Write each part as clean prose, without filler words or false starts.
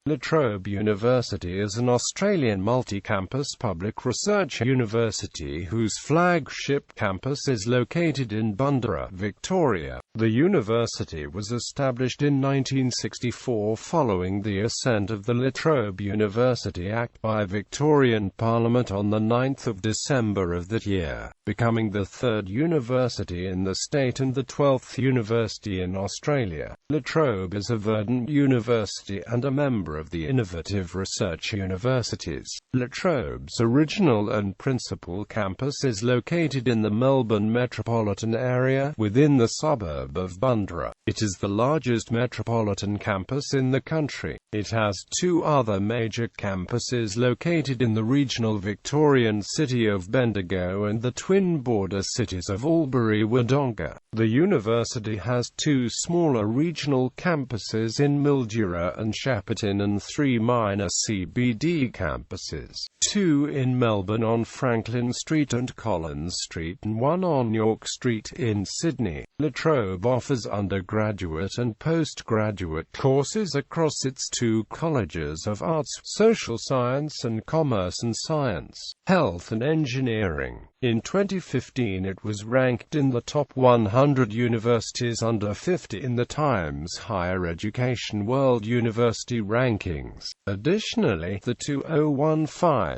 La Trobe University is an Australian multi-campus public research university whose flagship campus is located in Bundoora, Victoria. The university was established in 1964 following the assent of the La Trobe University Act by Victorian Parliament on the 9th of December of that year, becoming the third university in the state and the 12th university in Australia. La Trobe is a verdant university and a member of the Innovative Research Universities. La Trobe's original and principal campus is located in the Melbourne metropolitan area, within the suburb of Bundoora. It is the largest metropolitan campus in the country. It has two other major campuses located in the regional Victorian city of Bendigo and the twin border cities of Albury-Wodonga. The university has two smaller regional campuses in Mildura and Shepparton and three minor CBD campuses, two in Melbourne on Franklin Street and Collins Street and one on York Street in Sydney. La Trobe offers undergraduate and postgraduate courses across its two colleges of arts, social science and commerce and science, health and engineering. In 2015 it was ranked in the top 100 universities under 50 in the Times Higher Education World University Rankings. Additionally, the 2015-16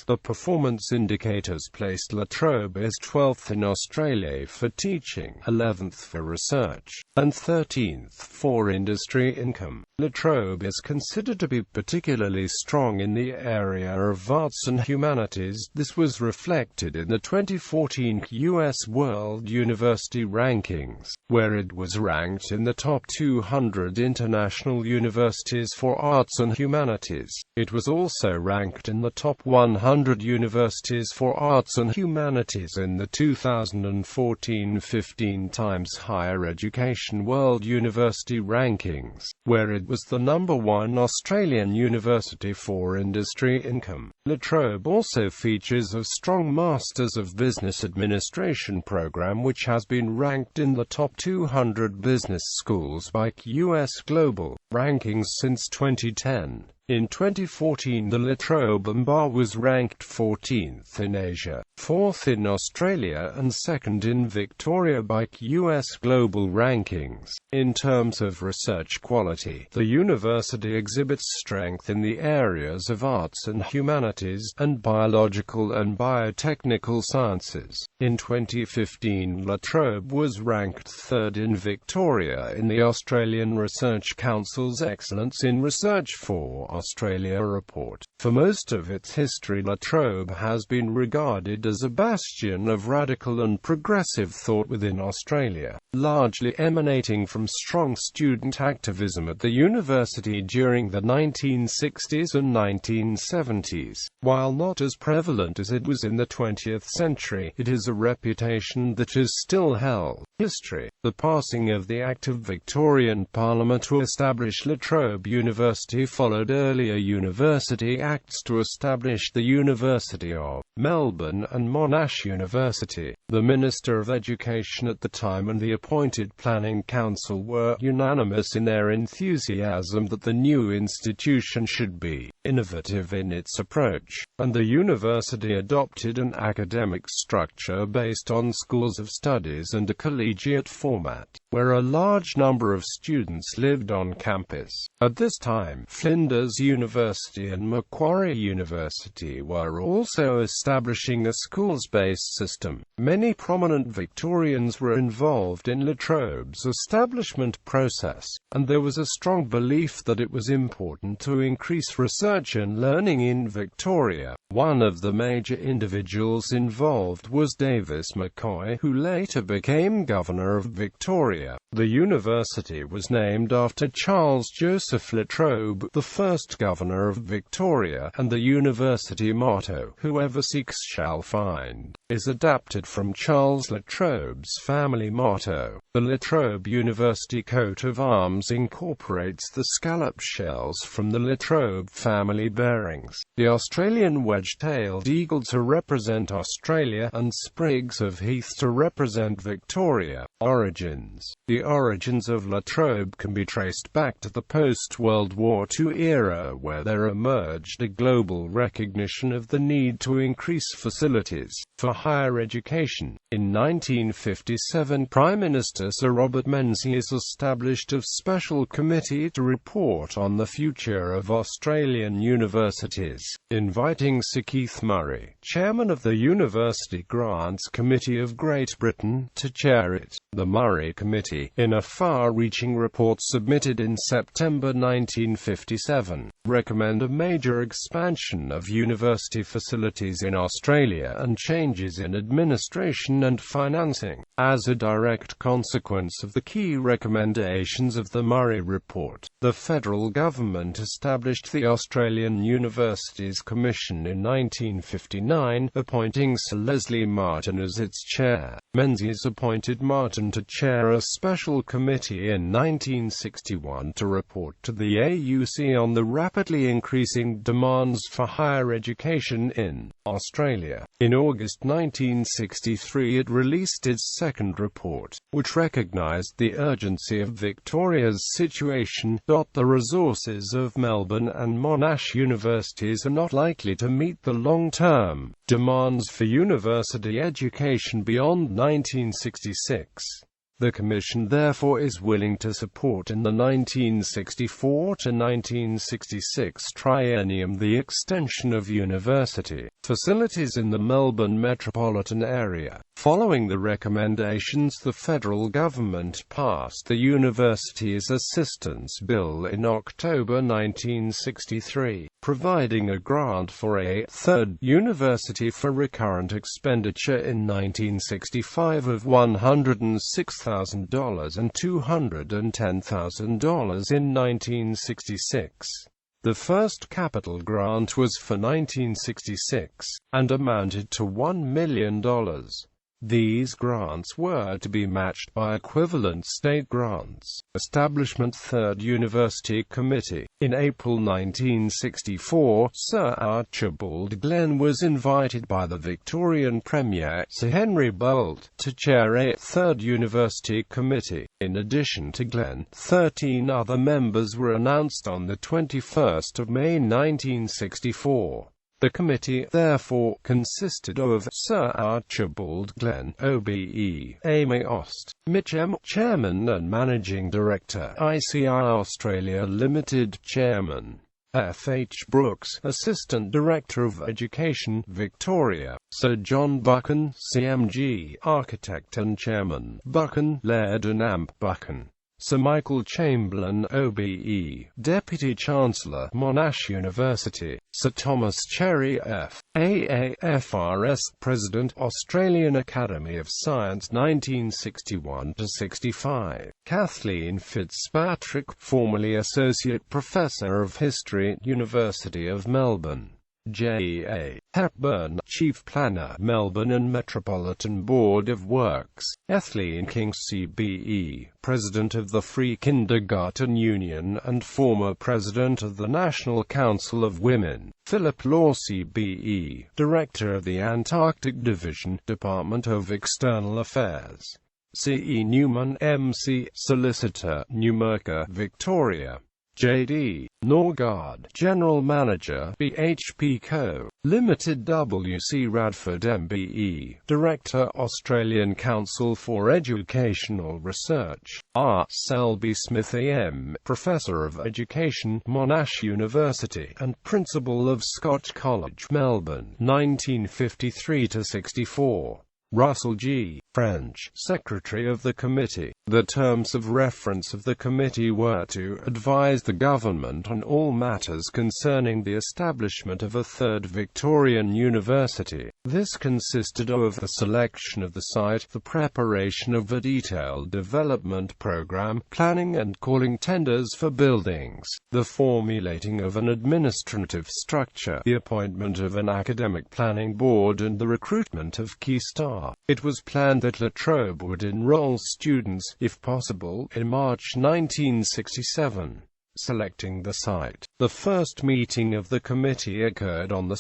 the performance indicators placed La Trobe as 12th in Australia for teaching, 11th for research, and 13th for industry income. La Trobe is considered to be particularly strong in the area of arts and humanities. This was reflected in the 2014 U.S. World University Rankings, where it was ranked in the top 200 international universities for arts and humanities. It was also ranked in the top 100 universities for arts and humanities in the 2014-15 Times Higher Education World University Rankings, where it was the #1 Australian university for industry income. La Trobe also features a strong Masters of Business Administration program which has been ranked in the top 200 business schools by US Global Rankings since 2010. In 2014 the La Trobe MBA was ranked 14th in Asia, 4th in Australia and 2nd in Victoria by US Global Rankings. In terms of research quality, the university exhibits strength in the areas of arts and humanities, and biological and biotechnical sciences. In 2015 La Trobe was ranked 3rd in Victoria in the Australian Research Council's Excellence in Research for Australia report. For most of its history La Trobe has been regarded as a bastion of radical and progressive thought within Australia, largely emanating from strong student activism at the university during the 1960s and 1970s. While not as prevalent as it was in the 20th century, it is a reputation that is still held. History. The passing of the Act of Victorian Parliament to establish La Trobe University followed earlier University Acts to establish the University of Melbourne and Monash University. The Minister of Education at the time and the appointed Planning Council were unanimous in their enthusiasm that the new institution should be innovative in its approach, and the university adopted an academic structure based on schools of studies and a collegiate format, where a large number of students lived on campus. At this time, Flinders University and Macquarie University were also establishing a schools-based system. Many prominent Victorians were involved in La Trobe's establishment process, and there was a strong belief that it was important to increase research and learning in Victoria. One of the major individuals involved was Davis McCoy, who later became Governor of Victoria. The university was named after Charles Joseph La Trobe, the first Governor of Victoria, and the university motto, "Whoever seeks shall find," is adapted from Charles La Trobe's family motto. The La Trobe University coat of arms incorporates the scallop shells from the La Trobe family bearings, the Australian wedge-tailed eagle to represent Australia, and sprigs of heath to represent Victoria. Origins. The origins of La Trobe can be traced back to the post-World War II era, where there emerged a global recognition of the need to increase facilities for higher education. In 1957, Prime Minister Sir Robert Menzies established a special committee to report on the future of Australian universities, inviting Sir Keith Murray, chairman of the University Grants Committee of Great Britain, to chair it. The Murray Committee, in a far-reaching report submitted in September 1957, recommend a major expansion of university facilities in Australia and changes in administration and financing. As a direct consequence of the key recommendations of the Murray Report, the federal government established the Australian Universities Commission in 1959, appointing Sir Leslie Martin as its chair. Menzies appointed Martin to chair a special committee in 1961 to report to the AUC on the rapidly increasing demands for higher education in Australia. In August 1963 it released its second report, which recognised the urgency of Victoria's situation. The resources of Melbourne and Monash universities are not likely to meet the long-term demands for university education beyond 1966. The Commission therefore is willing to support in the 1964 to 1966 triennium the extension of university facilities in the Melbourne metropolitan area. Following the recommendations, the federal government passed the Universities Assistance Bill in October 1963, providing a grant for a third university for recurrent expenditure in 1965 of $106,000 and $210,000 in 1966. The first capital grant was for 1966, and amounted to $1 million. These grants were to be matched by equivalent state grants. Establishment Third University Committee. In April 1964, Sir Archibald Glenn was invited by the Victorian Premier, Sir Henry Boult, to chair a Third University Committee. In addition to Glenn, 13 other members were announced on the 21st of May 1964. The committee, therefore, consisted of Sir Archibald Glenn, OBE, Amy Ost, Mitch M., Chairman and Managing Director, ICI Australia Limited, Chairman, F. H. Brooks, Assistant Director of Education, Victoria, Sir John Buchan, CMG, Architect and Chairman, Buchan, Laird and Amp Buchan, Sir Michael Chamberlain, OBE, Deputy Chancellor, Monash University, Sir Thomas Cherry F. AAFRS, President, Australian Academy of Science 1961–65, Kathleen Fitzpatrick, formerly Associate Professor of History, University of Melbourne, J.A. Hepburn, Chief Planner, Melbourne and Metropolitan Board of Works, Ethleen King CBE, President of the Free Kindergarten Union and former President of the National Council of Women, Philip Law CBE, Director of the Antarctic Division, Department of External Affairs, C.E. Newman MC, Solicitor, Newmarket, Victoria, J.D. Norgard, General Manager, BHP Co., Limited, W.C. Radford MBE, Director, Australian Council for Educational Research, R. Selby Smith AM, Professor of Education, Monash University, and Principal of Scott College, Melbourne, 1953–64. Russell G. French, Secretary of the Committee. The terms of reference of the committee were to advise the government on all matters concerning the establishment of a third Victorian university. This consisted of the selection of the site, the preparation of a detailed development program, planning and calling tenders for buildings, the formulating of an administrative structure, the appointment of an academic planning board and the recruitment of key staff. It was planned that La Trobe would enroll students, if possible, in March 1967. Selecting the site. The first meeting of the committee occurred on 2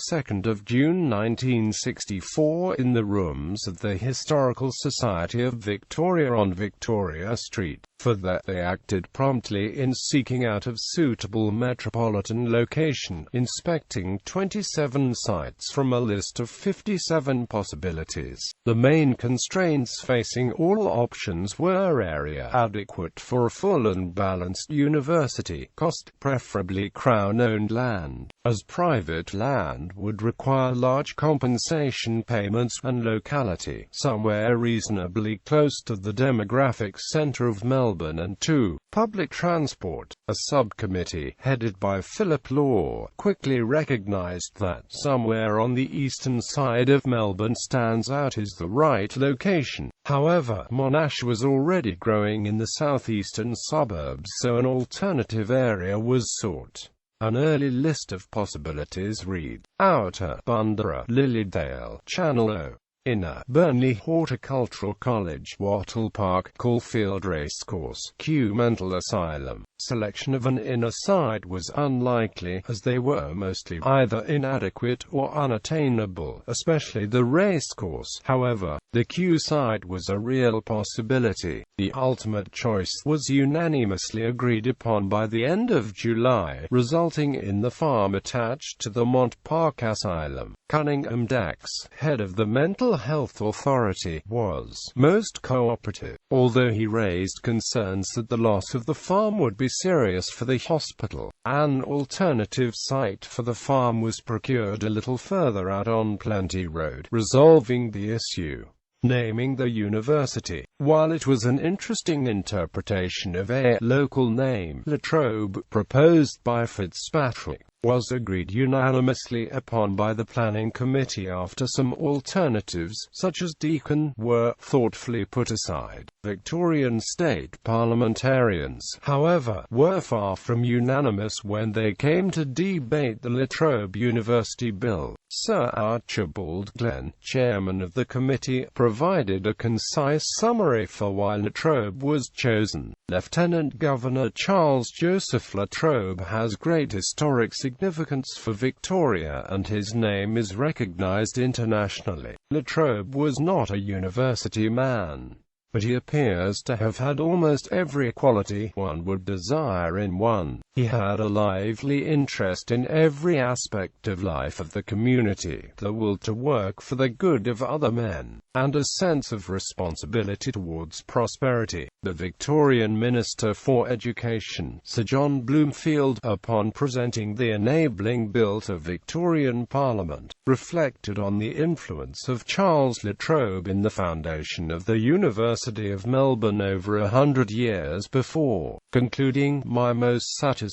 June 1964 in the rooms of the Historical Society of Victoria on Victoria Street. For that they acted promptly in seeking out of suitable metropolitan location, inspecting 27 sites from a list of 57 possibilities. The main constraints facing all options were area adequate for a full and balanced university, cost, preferably Crown-owned land, as private land would require large compensation payments, and locality, somewhere reasonably close to the demographic centre of Melbourne, and 2. Public transport. A subcommittee, headed by Philip Law, quickly recognised that somewhere on the eastern side of Melbourne stands out as the right location. However, Monash was already growing in the southeastern suburbs, so an alternative area was sought. An early list of possibilities read: Outer, Bundoora, Lilydale, Channel O. Inner, Burnley Horticultural College, Wattle Park, Caulfield Racecourse, Kew Mental Asylum. Selection of an inner site was unlikely, as they were mostly either inadequate or unattainable, especially the racecourse. However, the Kew site was a real possibility. The ultimate choice was unanimously agreed upon by the end of July, resulting in the farm attached to the Mont Park Asylum. Cunningham Dax, head of the Mental Health Authority, was most cooperative, although he raised concerns that the loss of the farm would be serious for the hospital. An alternative site for the farm was procured a little further out on Plenty Road, resolving the issue. Naming the university. While it was an interesting interpretation of a local name, La Trobe, proposed by Fitzpatrick, was agreed unanimously upon by the planning committee after some alternatives, such as Deakin, were thoughtfully put aside. Victorian state parliamentarians, however, were far from unanimous when they came to debate the La Trobe University Bill. Sir Archibald-Glenn, chairman of the committee, provided a concise summary for why La Trobe was chosen. Lieutenant Governor Charles Joseph.La Trobe has great historic significance for Victoria, and his name is recognised internationally. La Trobe was not a university man, but he appears to have had almost every quality one would desire in one. He had a lively interest in every aspect of life of the community, the will to work for the good of other men, and a sense of responsibility towards prosperity. The Victorian Minister for Education, Sir John Bloomfield, upon presenting the enabling bill to Victorian Parliament, reflected on the influence of Charles La Trobe in the foundation of the University of Melbourne over 100 years before, concluding, "My most satisfying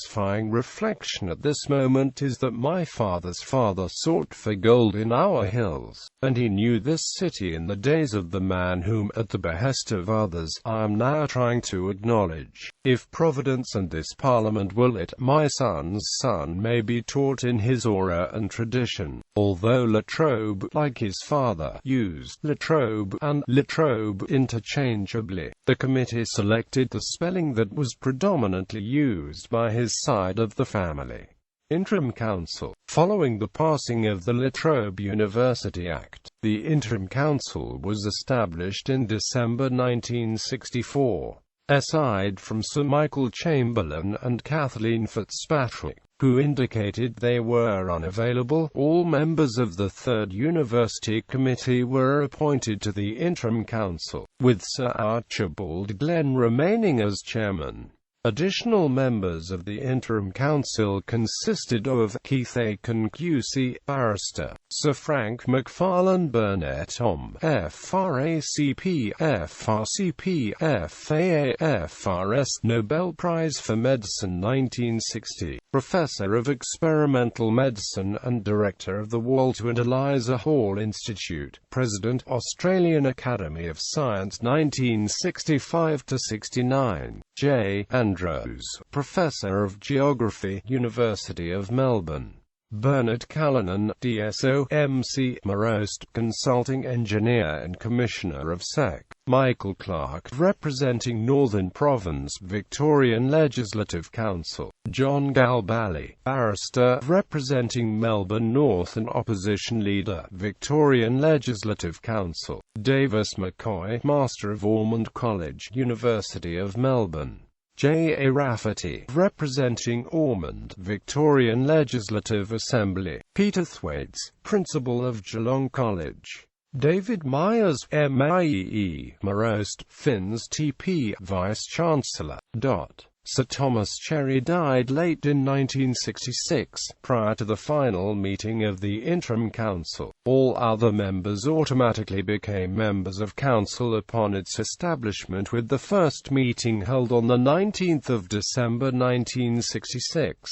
reflection at this moment is that my father's father sought for gold in our hills, and he knew this city in the days of the man whom, at the behest of others, I am now trying to acknowledge. If Providence and this Parliament will it, my son's son may be taught in his aura and tradition." Although La Trobe, like his father, used La Trobe and La Trobe interchangeably, the committee selected the spelling that was predominantly used by his side of the family. Interim Council. Following the passing of the La Trobe University Act, the Interim Council was established in December 1964. Aside from Sir Michael Chamberlain and Kathleen Fitzpatrick, who indicated they were unavailable, all members of the Third University Committee were appointed to the Interim Council, with Sir Archibald-Glenn remaining as chairman. Additional members of the Interim Council consisted of Keith Aiken QC, barrister, Sir Frank McFarlane Burnett OM, FRACP, FRCP, FAAFRS, Nobel Prize for Medicine 1960, Professor of Experimental Medicine and Director of the Walter and Eliza Hall Institute, President, Australian Academy of Science 1965–69, J. Andrews, Professor of Geography, University of Melbourne. Bernard Callanan, DSO, MC, Marost, Consulting Engineer and Commissioner of SEC. Michael Clark, representing Northern Province, Victorian Legislative Council; John Galbally, barrister, representing Melbourne North and opposition leader, Victorian Legislative Council; Davis McCoy, Master of Ormond College, University of Melbourne; J. A. Rafferty, representing Ormond, Victorian Legislative Assembly; Peter Thwaites, Principal of Geelong College; David Myers, MIEE, Marost, Finns TP, Vice-Chancellor. Sir Thomas Cherry died late in 1966, prior to the final meeting of the Interim Council. All other members automatically became members of Council upon its establishment, with the first meeting held on the 19th of December 1966.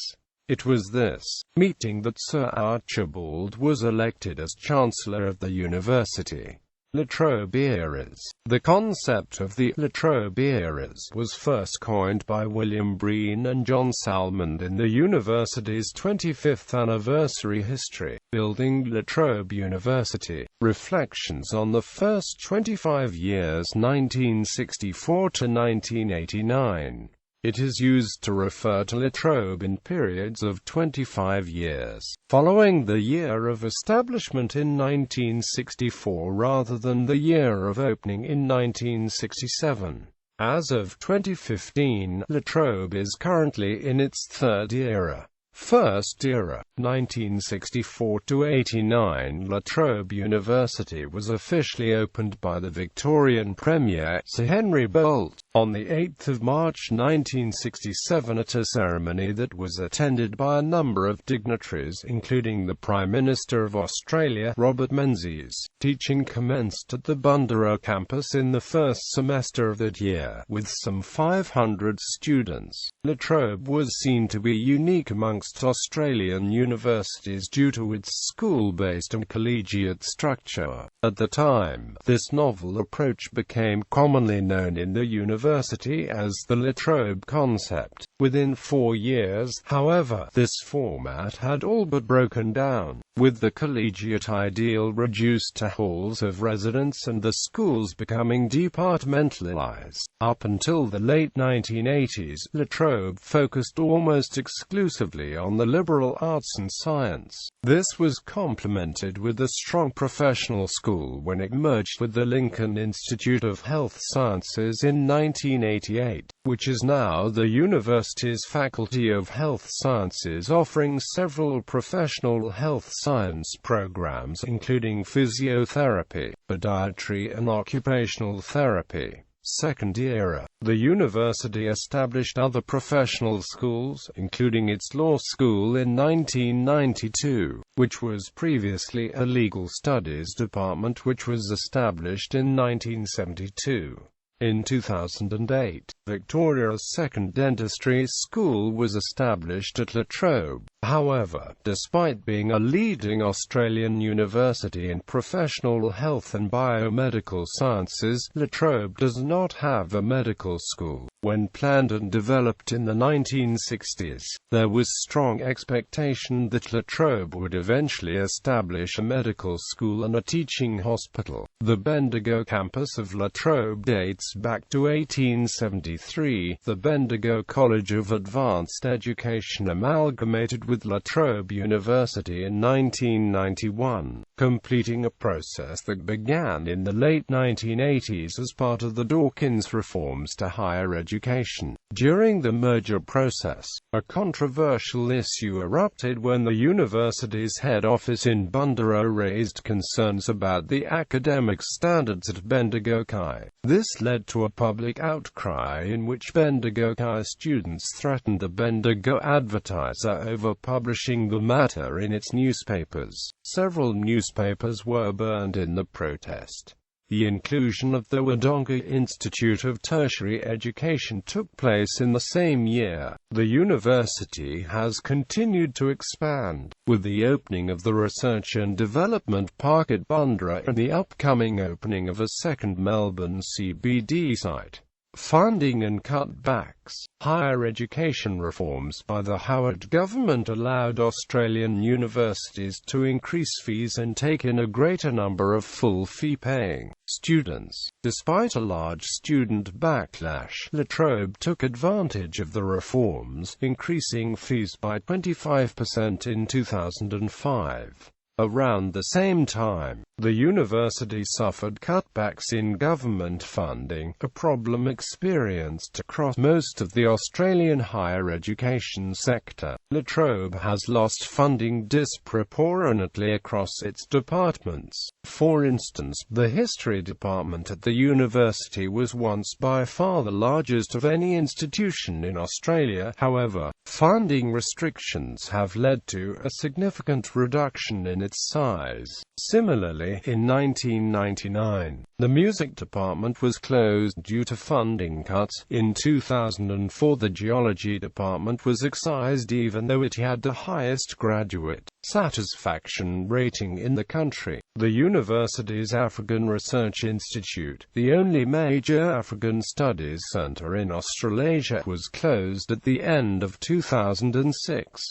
It was this meeting that Sir Archibald was elected as Chancellor of the University.La Trobe eras. The concept of the La Trobe eras was first coined by William Breen and John Salmond in the university's 25th anniversary history, Building La Trobe University. Reflections on the first 25 years 1964 to 1989. It is used to refer to La Trobe in periods of 25 years, following the year of establishment in 1964 rather than the year of opening in 1967. As of 2015, La Trobe is currently in its third era. First era, 1964 to 89. La Trobe University was officially opened by the Victorian Premier, Sir Henry Boult, on 8 March 1967 at a ceremony that was attended by a number of dignitaries including the Prime Minister of Australia, Robert Menzies. Teaching commenced at the Bundoora campus in the first semester of that year, with some 500 students. La Trobe was seen to be unique amongst Australian universities due to its school-based and collegiate structure. At the time, this novel approach became commonly known in the university as the La Trobe concept. Within 4 years, however, this format had all but broken down, with the collegiate ideal reduced to halls of residence and the schools becoming departmentalized. Up until the late 1980s, La Trobe focused almost exclusively on the liberal arts and science. This was complemented with a strong professional school when it merged with the Lincoln Institute of Health Sciences in 1988, which is now the university's Faculty of Health Sciences, offering several professional health science programs including physiotherapy, podiatry and occupational therapy. Second era. The university established other professional schools, including its law school in 1992, which was previously a legal studies department which was established in 1972. In 2008, Victoria's second dentistry school was established at La Trobe. However, despite being a leading Australian university in professional health and biomedical sciences, La Trobe does not have a medical school. When planned and developed in the 1960s, there was strong expectation that La Trobe would eventually establish a medical school and a teaching hospital. The Bendigo campus of La Trobe dates back to 1873. The Bendigo College of Advanced Education amalgamated with La Trobe University in 1991, completing a process that began in the late 1980s as part of the Dawkins reforms to higher education. During the merger process, a controversial issue erupted when the university's head office in Bundoora raised concerns about the academic standards at Bendigo High. This led to a public outcry in which Bendigo High students threatened the Bendigo Advertiser over publishing the matter in its newspapers. Several newspapers were burned in the protest. The inclusion of the Wodonga Institute of Tertiary Education took place in the same year. The university has continued to expand, with the opening of the Research and Development Park at Bundoora and the upcoming opening of a second Melbourne CBD site. Funding and cutbacks. Higher education reforms by the Howard government allowed Australian universities to increase fees and take in a greater number of full fee-paying students. Despite a large student backlash, La Trobe took advantage of the reforms, increasing fees by 25% in 2005. Around the same time, the university suffered cutbacks in government funding, a problem experienced across most of the Australian higher education sector. La Trobe has lost funding disproportionately across its departments. For instance, the history department at the university was once by far the largest of any institution in Australia. However, funding restrictions have led to a significant reduction in its size. Similarly, in 1999, the music department was closed due to funding cuts. In 2004, the geology department was excised even though it had the highest graduate satisfaction rating in the country. The university's African Research Institute, the only major African studies centre in Australasia, was closed at the end of 2006.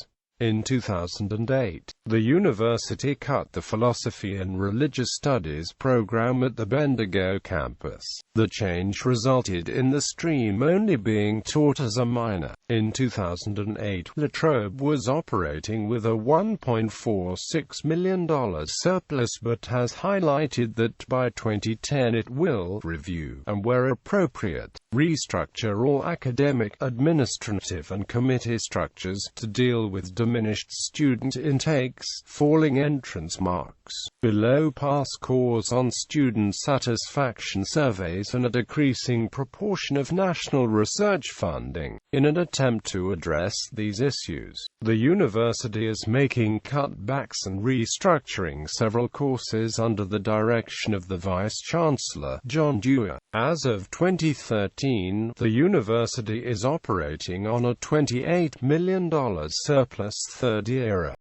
In 2008, the university cut the Philosophy and Religious Studies program at the Bundoora campus. The change resulted in the stream only being taught as a minor. In 2008, La Trobe was operating with a $1.46 million surplus but has highlighted that by 2010 it will review, and where appropriate, restructure all academic, administrative and committee structures to deal with diminished student intakes, falling entrance marks, below pass scores on student satisfaction surveys and a decreasing proportion of national research funding. In an attempt to address these issues, the university is making cutbacks and restructuring several courses under the direction of the Vice-Chancellor, Bundoora. As of 2013, the university is operating on a $28 million surplus third year.